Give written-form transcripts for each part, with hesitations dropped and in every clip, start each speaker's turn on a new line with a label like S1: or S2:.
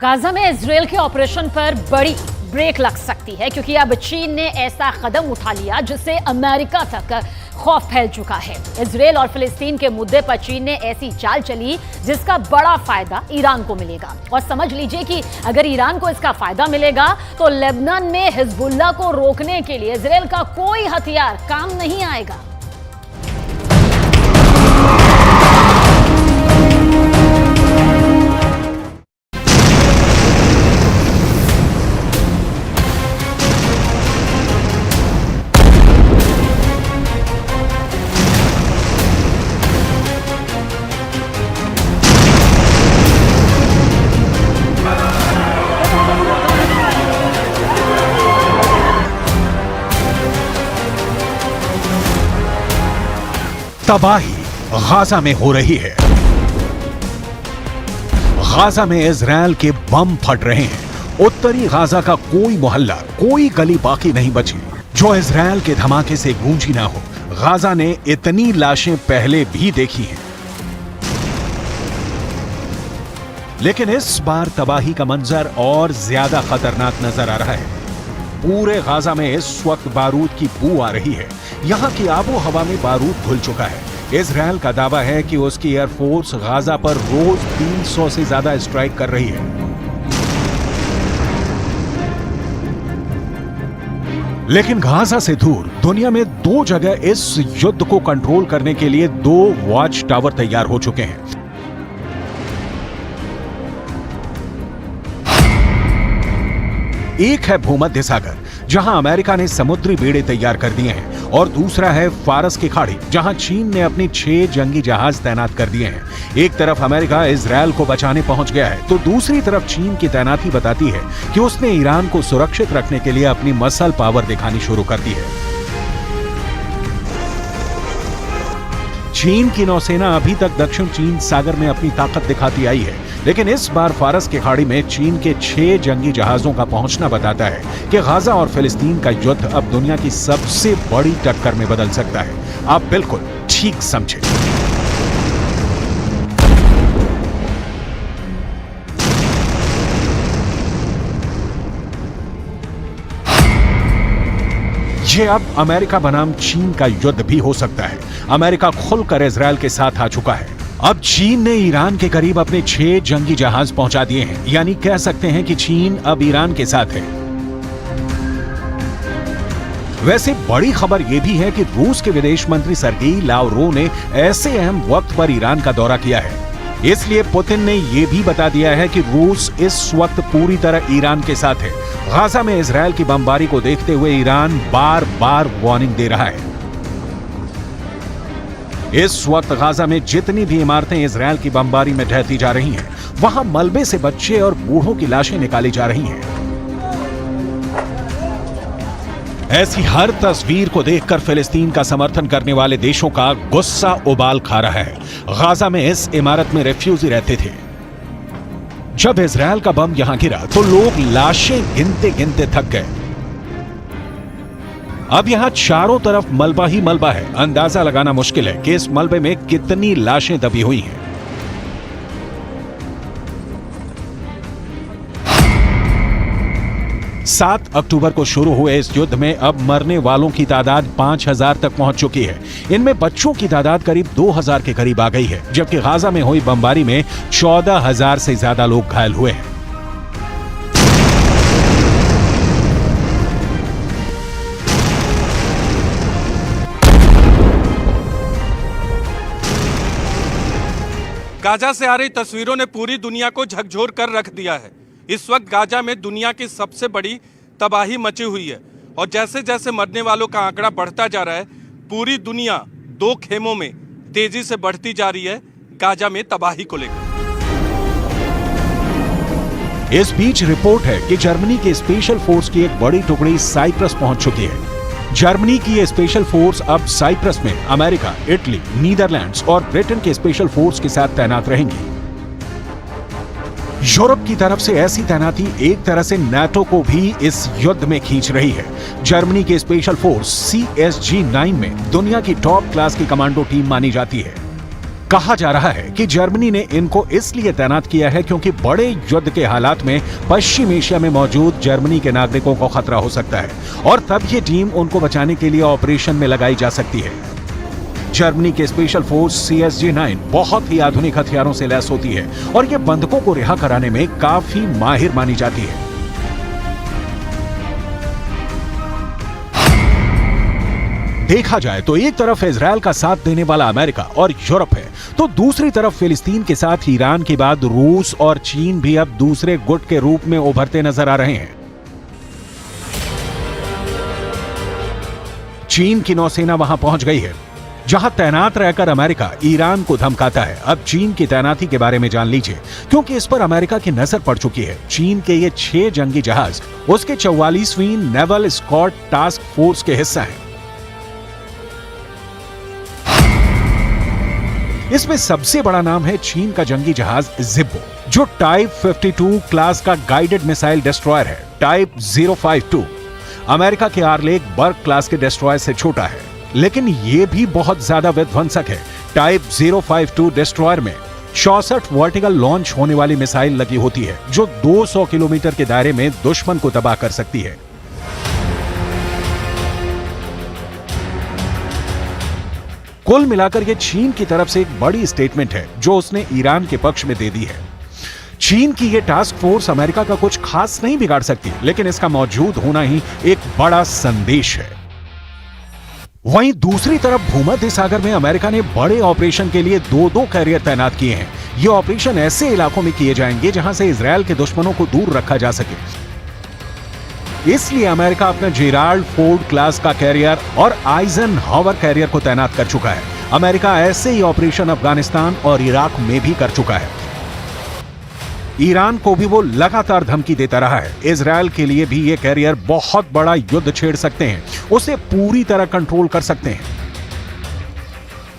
S1: Gaza में Israel के operation पर बड़ी ब्रेक लग सकती है क्योंकि अब चीन ने ऐसा कदम उठा लिया जिससे अमेरिका तक खौफ फैल चुका है। इजरायल और फिलिस्तीन के मुद्दे पर चीन ने ऐसी चाल चली जिसका बड़ा फायदा ईरान को मिलेगा। और समझ लीजिए कि अगर ईरान को इसका फायदा मिलेगा तो लेबनान में हिजबुल्लाह को रोकने के लिए इजरायल का कोई हथियार काम नहीं आएगा।
S2: तबाही गाजा में हो रही है। गाजा में इजरायल के बम फट रहे हैं। उत्तरी गाजा का कोई मोहल्ला, कोई गली बाकी नहीं बची जो इजरायल के धमाके से गूंजी ना हो। गाजा ने इतनी लाशें पहले भी देखी हैं, लेकिन इस बार तबाही का मंजर और ज्यादा खतरनाक नजर आ रहा है। पूरे गाजा में इस वक्त बारूद की बू आ रही है। यहाँ की आबो हवा में बारूद घुल चुका है। इजरायल का दावा है कि उसकी एयरफोर्स गाजा पर रोज 300 से ज्यादा स्ट्राइक कर रही है। लेकिन गाजा से दूर दुनिया में दो जगह इस युद्ध को कंट्रोल करने के लिए 2 वॉच टावर तैयार हो चुके हैं। एक है भूमध्य सागर, जहां अमेरिका ने समुद्री बेड़े तैयार कर दिए हैं, और दूसरा है फारस की खाड़ी, जहां चीन ने अपने 6 जंगी जहाज तैनात कर दिए हैं। एक तरफ अमेरिका इजरायल को बचाने पहुंच गया है, तो दूसरी तरफ चीन की तैनाती बताती है कि उसने ईरान को सुरक्षित रखने के लिए अपनी मसल पावर दिखानी शुरू कर दी है। चीन की नौसेना अभी तक दक्षिण चीन सागर में अपनी ताकत दिखाती आई है, लेकिन इस बार फारस की खाड़ी में चीन के 6 जंगी जहाजों का पहुंचना बताता है कि गाजा और फिलिस्तीन का युद्ध अब दुनिया की सबसे बड़ी टक्कर में बदल सकता है। आप बिल्कुल ठीक समझे। ये अब अमेरिका बनाम चीन का युद्ध भी हो सकता है। अमेरिका खुलकर इजरायल के साथ आ चुका है। अब चीन ने ईरान के करीब अपने 6 जंगी जहाज पहुंचा दिए हैं, यानी कह सकते हैं कि चीन अब ईरान के साथ है। वैसे बड़ी खबर यह भी है कि रूस के विदेश मंत्री सर्गेई लावरोव ने ऐसे अहम वक्त पर ईरान का दौरा किया है। इसलिए पुतिन ने यह भी बता दिया है कि रूस इस वक्त पूरी तरह ईरान के साथ है। गाजा में इजरायल की बमबारी को देखते हुए ईरान बार बार वार्निंग दे रहा है। इस वक्त गाजा में जितनी भी इमारतें इजरायल की बमबारी में ढहती जा रही हैं, वहां मलबे से बच्चे और बूढ़ों की लाशें निकाली जा रही हैं। ऐसी हर तस्वीर को देखकर फिलिस्तीन का समर्थन करने वाले देशों का गुस्सा उबाल खा रहा है। गाजा में इस इमारत में रेफ्यूजी रहते थे। जब इजरायल का बम यहां गिरा तो लोग लाशें गिनते गिनते थक गए। अब यहां चारों तरफ मलबा ही मलबा है। अंदाजा लगाना मुश्किल है कि इस मलबे में कितनी लाशें दबी हुई हैं। 7 अक्टूबर को शुरू हुए इस युद्ध में अब मरने वालों की तादाद 5000 तक पहुंच चुकी है। इनमें बच्चों की तादाद करीब 2000 के करीब आ गई है, जबकि गाजा में हुई बमबारी में 14000 से ज्यादा लोग घायल हुए हैं।
S3: गाजा से आ रही तस्वीरों ने पूरी दुनिया को झकझोर कर रख दिया है। इस वक्त गाजा में दुनिया की सबसे बड़ी तबाही मची हुई है, और jैसे जैसे मरने वालों का आंकड़ा बढ़ता जा रहा है, पूरी दुनिया 2 खेमों में तेजी से बढ़ती जा रही है गाजा में तबाही को लेकर।
S2: इस बीच रिपोर्ट है कि जर्मनी के स्पेशल फोर्स की एक बड़ी टुकड़ी साइप्रस पहुंच चुकी है। जर्मनी की ये स्पेशल फोर्स अब साइप्रस में अमेरिका, इटली, नीदरलैंड्स और ब्रिटेन के स्पेशल फोर्स के साथ तैनात रहेंगी। यूरोप की तरफ से ऐसी तैनाती एक तरह से नाटो को भी इस युद्ध में खींच रही है। जर्मनी की स्पेशल फोर्स CSG-9 में दुनिया की टॉप क्लास की कमांडो टीम मानी जाती है। कहा जा रहा है कि जर्मनी ने इनको इसलिए तैनात किया है क्योंकि बड़े युद्ध के हालात में पश्चिम एशिया में मौजूद जर्मनी के नागरिकों को खतरा हो सकता है और तब ये टीम उनको बचाने के लिए ऑपरेशन में लगाई जा सकती है। जर्मनी के स्पेशल फोर्स CSG-9 बहुत ही आधुनिक हथियारों से लैस होती है और ये बंधकों को रिहा कराने में काफी माहिर मानी जाती है। देखा जाए तो एक तरफ इजरायल का साथ देने वाला अमेरिका और यूरोप है, तो दूसरी तरफ फिलिस्तीन के साथ ईरान के बाद रूस और चीन भी अब दूसरे गुट के रूप में उभरते नजर आ रहे हैं। चीन की नौसेना वहां पहुंच गई है, जहां तैनात रहकर अमेरिका ईरान को धमकाता है। अब चीन की तैनाती के बारे में जान लीजिए, क्योंकि इस पर अमेरिका की नजर पड़ चुकी है। चीन के ये 6 जंगी जहाज उसके 44वीं नेवल स्कॉट टास्क फोर्स के हिस्सा हैं। इसमें सबसे बड़ा नाम है चीन का जंगी जहाज जिब्बो, जो टाइप 52 क्लास का गाइडेड मिसाइल डिस्ट्रॉयर है। टाइप 052 अमेरिका के आर्लेक बर्ग क्लास के डिस्ट्रॉयर से छोटा है, लेकिन यह भी बहुत ज्यादा विध्वंसक है। टाइप 052 डिस्ट्रॉयर में 64 वर्टिकल लॉन्च होने वाली मिसाइल लगी होती है, जो 200 किलोमीटर के दायरे में दुश्मन को तबाह कर सकती है। कुल मिलाकर यह चीन की तरफ से एक बड़ी स्टेटमेंट है जो उसने ईरान के पक्ष में दे दी है। चीन की यह टास्क फोर्स अमेरिका का कुछ खास नहीं बिगाड़ सकती, लेकिन इसका मौजूद होना ही एक बड़ा संदेश है। वहीं दूसरी तरफ भूमध्य सागर में अमेरिका ने बड़े ऑपरेशन के लिए 2-2 कैरियर तैनात किए हैं। ये ऑपरेशन ऐसे इलाकों में किए जाएंगे जहां से इजरायल के दुश्मनों को दूर रखा जा सके। इसलिए अमेरिका अपना जेराल्ड फोर्ड क्लास का कैरियर और आइजनहावर कैरियर को तैनात कर चुका है। अमेरिका ऐसे ही ऑपरेशन अफगानिस्तान और इराक में भी कर चुका है। ईरान को भी वो लगातार धमकी देता रहा है। इजरायल के लिए भी ये कैरियर बहुत बड़ा युद्ध छेड़ सकते हैं, उसे पूरी तरह कंट्रोल कर सकते हैं।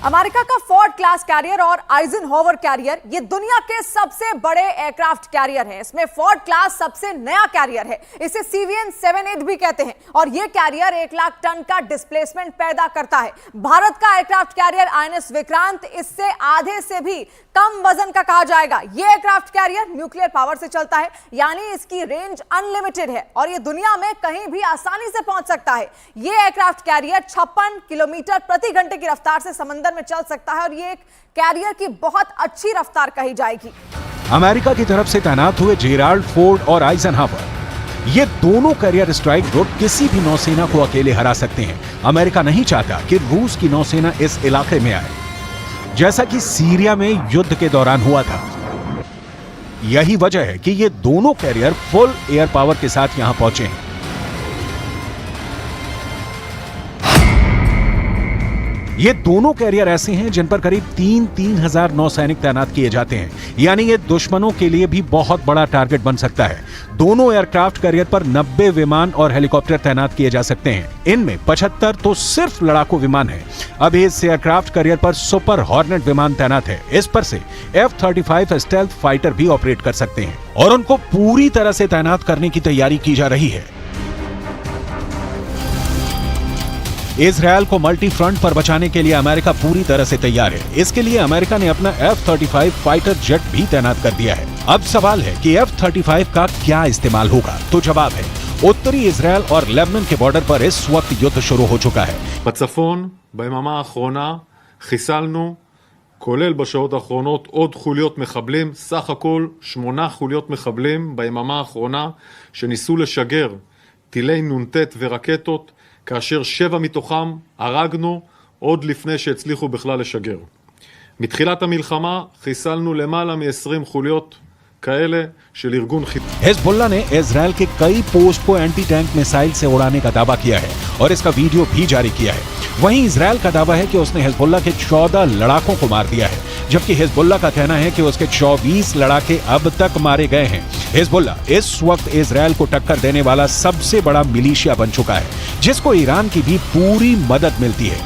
S4: अमेरिका का फोर्ड क्लास कैरियर और आइजनहावर कैरियर ये दुनिया के सबसे बड़े एयरक्राफ्ट कैरियर हैं। इसमें फोर्ड क्लास सबसे नया कैरियर है, इसे CVN-78 भी कहते हैं और ये कैरियर 1 लाख टन का डिस्प्लेसमेंट पैदा करता है। भारत का एयरक्राफ्ट कैरियर INS विक्रांत इससे आधे से भी कम वजन का कहा जाएगा। ये एयरक्राफ्ट कैरियर न्यूक्लियर पावर से चलता है, यानी इसकी रेंज अनलिमिटेड है और ये दुनिया में कहीं भी आसानी से पहुंच सकता है। ये एयरक्राफ्ट कैरियर 56 किलोमीटर प्रति घंटे की रफ्तार से समंदर में चल सकता है और ये एक कैरियर की बहुत अच्छी रफ्तार कही जाएगी।
S2: अमेरिका की तरफ से तैनात हुए जेराल्ड फोर्ड और आइजनहावर, ये दोनों कैरियर स्ट्राइक ग्रुप किसी भी नौसेना को अकेले हरा सकते हैं। अमेरिका नहीं चाहता कि रूस की नौसेना इस इलाके में आए, जैसा कि सीरिया में युद्ध के दौरान हुआ था। यही वजह है कि ये दोनों कैरियर फुल एयर पावर के साथ यहां पहुंचे हैं। ये दोनों कैरियर ऐसे हैं जिन पर करीब 3,000 नौसैनिक तैनात किए जाते हैं, यानी ये दुश्मनों के लिए भी बहुत बड़ा टारगेट बन सकता है। दोनों एयरक्राफ्ट कैरियर पर 90 विमान और हेलीकॉप्टर तैनात किए जा सकते हैं। इनमें 75 तो सिर्फ लड़ाकू विमान है। अभी इस एयरक्राफ्ट कैरियर पर सुपर हॉर्नेट विमान तैनात है। इस पर से F-35 स्टेल्थ फाइटर भी ऑपरेट कर सकते हैं और उनको पूरी तरह से तैनात करने की तैयारी की जा रही है। इजरायल को मल्टी फ्रंट पर बचाने के लिए अमेरिका पूरी तरह से तैयार है। इसके लिए अमेरिका ने अपना F-35 फाइटर जेट भी तैनात कर दिया है। अब सवाल है कि F-35 का क्या इस्तेमाल होगा, तो जवाब है उत्तरी इजरायल और लेबनान के बॉर्डर पर इस वक्त युद्ध शुरू हो चुका है।
S5: בצפון, ביממה האחרונה, חיסלנו, כולל בשעות האחרונות, עוד חוליות מחבלים, סך הכל 8 חוליות מחבלים ביממה האחרונה, שניסו לשגר טילי נ"ט ורקטות, כאשר 7 מתוכם הרגנו עוד לפני שהצליחו בכלל לשגר. מתחילת המלחמה חיסלנו למעלה מ-20 חוליות כאלה של ארגון חיזבאללה.
S2: हिजबुल्लाह ने इजरायल के कई पोस्ट को एंटी टैंक मिसाइल से उड़ाने का दावा किया है और इसका वीडियो भी जारी किया है। वहीं इजरायल का दावा है कि उसने हिजबुल्लाह के 14 लड़ाकों को मार दिया है, जबकि हिजबुल्लाह का कहना है कि उसके 24 लड़ाके अब तक मारे गए हैं। हिजबुल्लाह इस वक्त इजरायल को टक्कर देने वाला सबसे बड़ा मिलिशिया बन चुका है, जिसको ईरान की भी पूरी मदद मिलती है।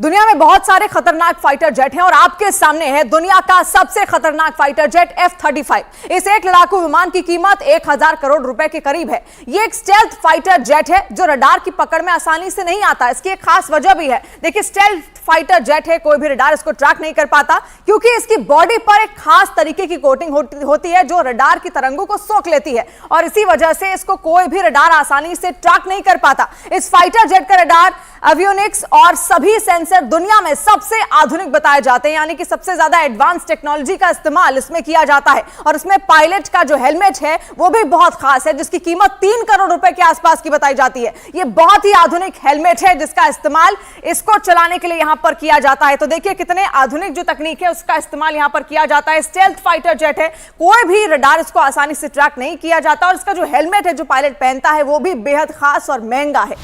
S4: दुनिया में बहुत सारे खतरनाक फाइटर जेट हैं और आपके सामने है दुनिया का सबसे खतरनाक फाइटर जेट F-35। इस एक लड़ाकू विमान की कीमत 1000 करोड़ रुपए के करीब है। ये एक स्टेल्थ फाइटर जेट है जो रडार की पकड़ में आसानी से नहीं आता। इसकी एक खास वजह भी है। देखिए, स्टेल्थ फाइटर जेट है, कोई भी रडार इसको ट्रैक नहीं कर पाता क्योंकि इसकी बॉडी पर एक खास तरीके की कोटिंग होती है जो रडार की तरंगों को सोख लेती है और इसी वजह से इसको कोई भी रडार आसानी से ट्रैक नहीं कर पाता। इस फाइटर जेट का रडार, एवियोनिक्स और सभी सेंसर दुनिया में सबसे आधुनिक बताए जाते हैं, यानी कि सबसे ज्यादा एडवांस टेक्नोलॉजी का इस्तेमाल इसमें किया जाता है। और इसमें पायलट का जो हेलमेट है वो भी बहुत खास है जिसकी कीमत 3 करोड़ रुपए के आसपास की बताई जाती है। ये बहुत ही आधुनिक हेलमेट है जिसका इस्तेमाल इसको चलाने के लिए यहां पर किया जाता है। तो देखिए कितने आधुनिक जो तकनीक है उसका इस्तेमाल यहां पर किया जाता है। स्टेल्थ फाइटर जेट है, कोई भी रडार इसको आसानी से ट्रैक नहीं किया जाता और इसका जो हेलमेट है जो पायलट पहनता है वो भी बेहद खास और महंगा है।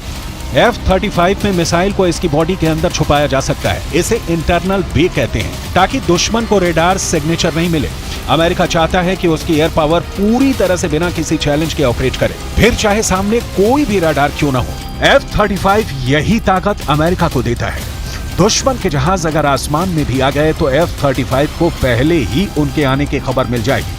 S2: F-35 में मिसाइल को इसकी बॉडी के अंदर छुपाया जा सकता है। इसे इंटरनल बे कहते हैं ताकि दुश्मन को रेडार सिग्नेचर नहीं मिले। अमेरिका चाहता है कि उसकी एयर पावर पूरी तरह से बिना किसी चैलेंज के ऑपरेट करे, फिर चाहे सामने कोई भी रडार क्यों ना हो। F-35 यही ताकत अमेरिका को देता है। दुश्मन के जहाज अगर आसमान में भी आ गए तो F-35 को पहले ही उनके आने की खबर मिल जाएगी।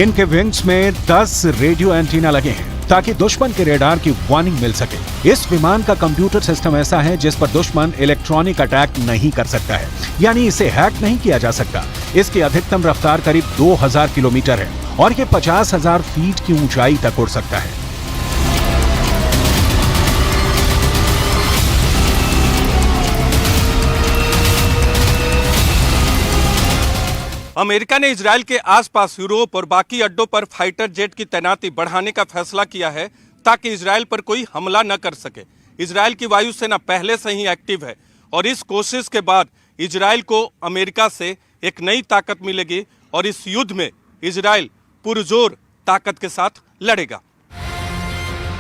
S2: इनके विंग्स में 10 रेडियो एंटीना लगे हैं ताकि दुश्मन के रेडार की वार्निंग मिल सके। इस विमान का कंप्यूटर सिस्टम ऐसा है जिस पर दुश्मन इलेक्ट्रॉनिक अटैक नहीं कर सकता है, यानी इसे हैक नहीं किया जा सकता। इसकी अधिकतम रफ्तार करीब 2000 किलोमीटर है और ये 50,000 फीट की ऊंचाई तक उड़ सकता है।
S3: अमेरिका ने इजरायल के आसपास यूरोप और बाकी अड्डों पर फाइटर जेट की तैनाती बढ़ाने का फैसला किया है ताकि इजरायल पर कोई हमला न कर सके। इजरायल की वायुसेना पहले से ही एक्टिव है और इस कोशिश के बाद इजरायल को अमेरिका से एक नई ताकत मिलेगी और इस युद्ध में इजरायल पुरजोर ताकत के साथ लड़ेगा।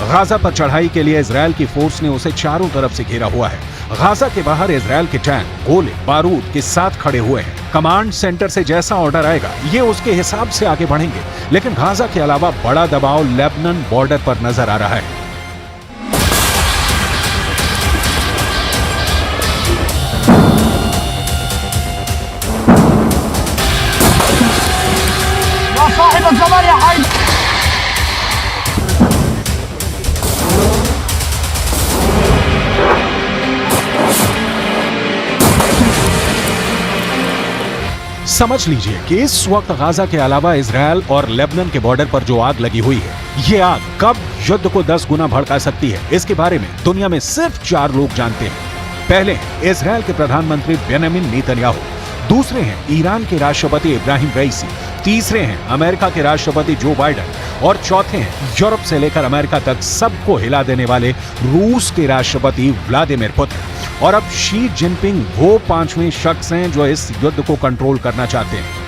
S2: गाजा पर चढ़ाई के लिए इजरायल की फोर्स ने उसे चारों तरफ से घेरा हुआ है। गाजा के बाहर इजरायल के टैंक गोले बारूद के साथ खड़े हुए हैं। कमांड सेंटर से जैसा ऑर्डर आएगा ये उसके हिसाब से आगे बढ़ेंगे। लेकिन गाजा के अलावा बड़ा दबाव लेबनान बॉर्डर पर नजर आ रहा है। समझ लीजिए कि इस वक्त गाजा के अलावा इजरायल और लेबनान के बॉर्डर पर जो आग लगी हुई है, ये आग कब युद्ध को 10 गुना भड़का सकती है, इसके बारे में दुनिया में सिर्फ 4 लोग जानते हैं। पहले इजरायल के प्रधानमंत्री बेंजामिन नेतन्याहू, दूसरे हैं ईरान के राष्ट्रपति इब्राहिम रईसी, तीसरे हैं अमेरिका के राष्ट्रपति जो बाइडेन और चौथे हैं यूरोप से लेकर अमेरिका तक सबको हिला देने वाले रूस के राष्ट्रपति व्लादिमीर पुतिन। और अब शी जिनपिंग वो 5वें शख्स हैं जो इस युद्ध को कंट्रोल करना चाहते हैं।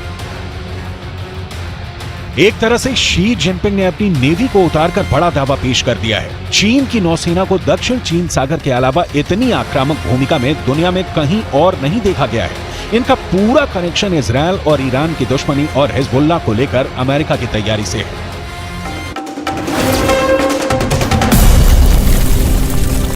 S2: एक तरह से शी जिनपिंग ने अपनी नेवी को उतारकर बड़ा दावा पेश कर दिया है। चीन की नौसेना को दक्षिण चीन सागर के अलावा इतनी आक्रामक भूमिका में दुनिया में कहीं और नहीं देखा गया है। इनका पूरा कनेक्शन इजरायल और ईरान की दुश्मनी और हिजबुल्लाह को लेकर अमेरिका की तैयारी से है।